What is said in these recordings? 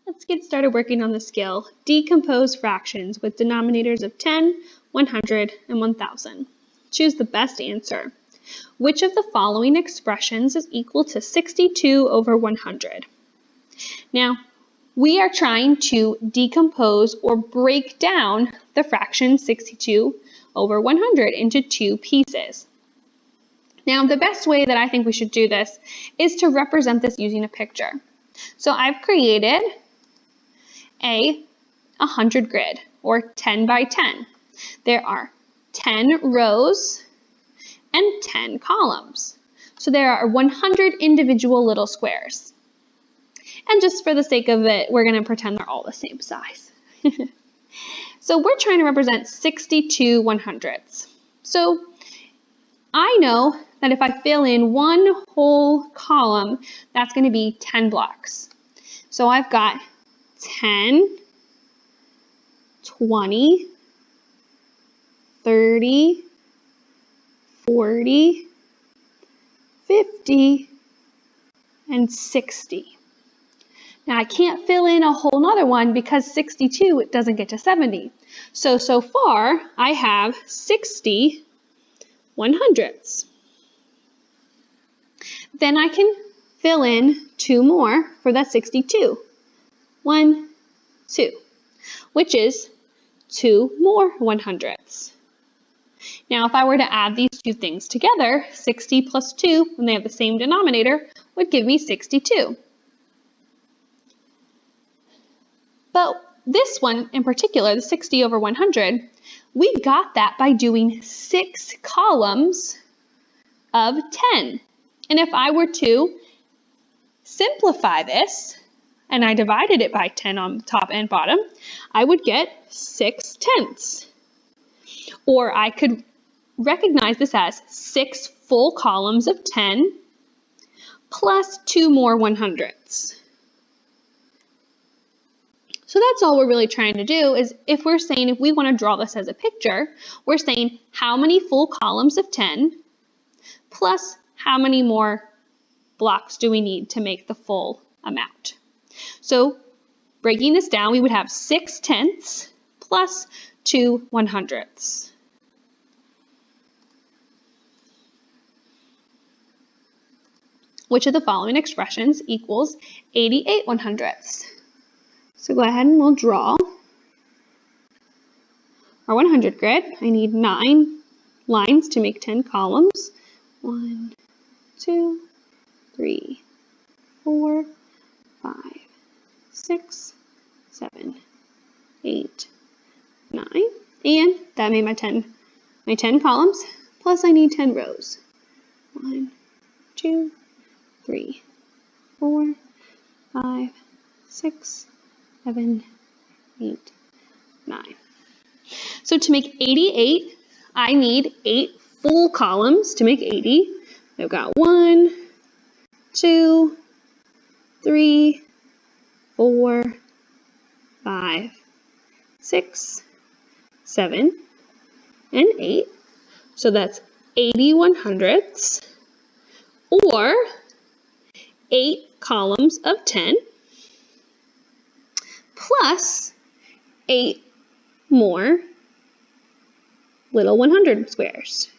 Let's get started working on the skill, Decompose Fractions with denominators of 10, 100, and 1000. Choose the best answer. Which of the following expressions is equal to 62 over 100? Now, we are trying to decompose or break down the fraction 62 over 100 into two pieces. Now, the best way that I think we should do this is to represent this using a picture. So I've created a 100 grid, or 10 by 10. There are 10 rows and 10 columns. So there are 100 individual little squares. And just for the sake of it, we're going to pretend they're all the same size. So we're trying to represent 62 100ths. So I know that if I fill in one whole column, that's going to be 10 blocks. So I've got 10, 20, 30, 40, 50, and 60. Now I can't fill in a whole nother one because 62 it doesn't get to 70. So far I have 60 100ths. Then I can fill in two more for that 62. 1, 2, which is 2 more 100ths. Now, if I were to add these two things together, 60 plus 2, when they have the same denominator, would give me 62. But this one in particular, the 60 over 100, we got that by doing 6 columns of 10. And if I were to simplify this, and I divided it by 10 on top and bottom, I would get 6/10. Or I could recognize this as 6 full columns of 10 plus 2 more 100ths. So that's all we're really trying to do is if we want to draw this as a picture, we're saying how many full columns of 10 plus how many more blocks do we need to make the full amount. So breaking this down, we would have 6/10 plus 2 100ths. Which of the following expressions equals 88 100ths? So go ahead and we'll draw our 100 grid. I need 9 lines to make 10 columns. 1, 2, 3, 4, 5, 6, 7, 8, 9. And that made my 10 columns, plus I need 10 rows. 1, 2, 3, 4, 5, 6, 7, 8, 9. So to make 88, I need 8 full columns to make 80. I've got 1, 2, 3, 4, 5, 6, 7, and 8. So that's 80 100ths, or 8 columns of 10, plus 8 more little 100 squares,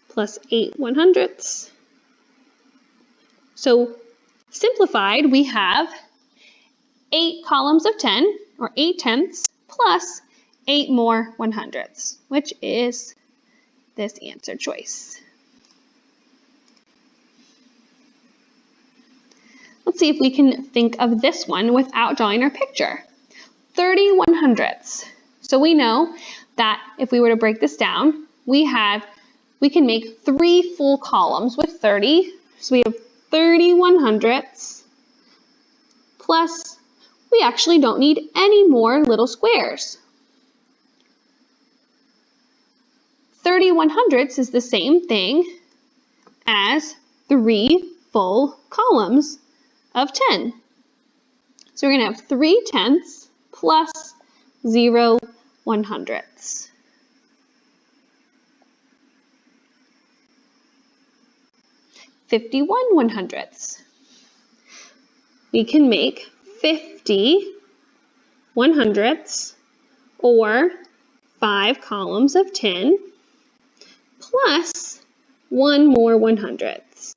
plus 8 100ths. So simplified, we have 8 columns of 10, or 8/10, plus 8 more 100ths, which is this answer choice. Let's see if we can think of this one without drawing our picture. 30 100ths. So we know that if we were to break this down, we can make 3 full columns with 30. So we have 30 100ths, plus we actually don't need any more little squares. 30 100ths is the same thing as 3 full columns of 10. So we're going to have 3/10 plus 0 100ths. 51 100ths. We can make 50 100ths, or 5 columns of 10, plus 1 more 100ths.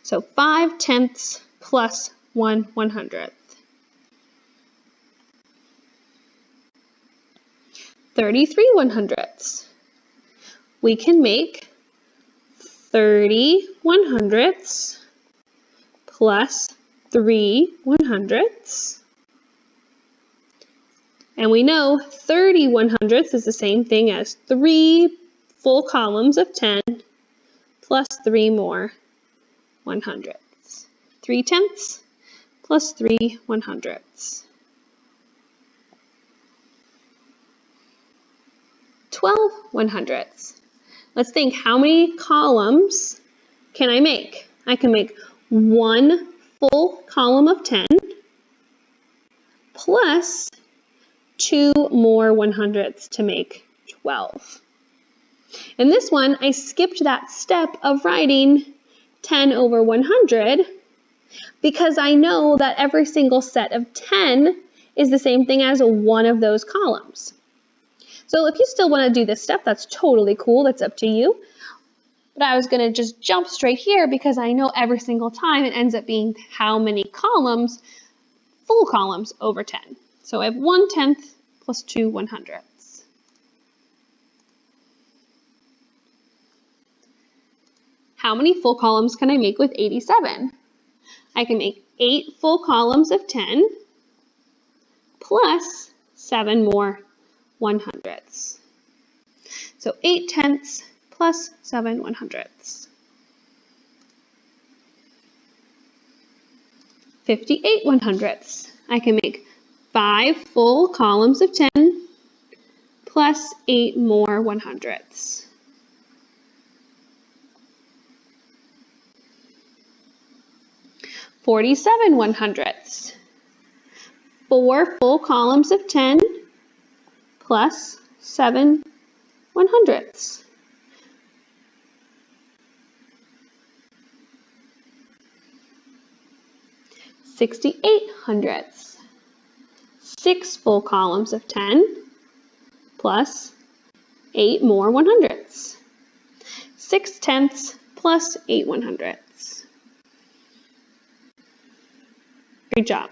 So 5 tenths plus 1 100th. 33 100ths. We can make 30 100ths plus 3 100ths. And we know 30 100ths is the same thing as 3 full columns of 10 plus 3 more 100ths. 3 tenths plus 3 100ths. 12 100ths. Let's think, how many columns can I make? I can make 1 full column of 10 plus 2 more 100ths to make 12. In this one, I skipped that step of writing 10 over 100 because I know that every single set of 10 is the same thing as one of those columns. So if you still want to do this step, that's totally cool. That's up to you. But I was going to just jump straight here because I know every single time it ends up being how many columns, full columns, over 10. So I have 1 tenth plus 2 100ths. How many full columns can I make with 87? I can make 8 full columns of 10 plus 7 more 100ths. So 8 tenths plus 7 100ths. 58 100ths. I can make 5 full columns of 10 plus 8 more 100ths. 47 100ths. 4 full columns of 10 plus 7 100ths. 68 100ths. 6 full columns of 10 plus 8 more 100ths. 6 tenths plus 8 100ths. Great job.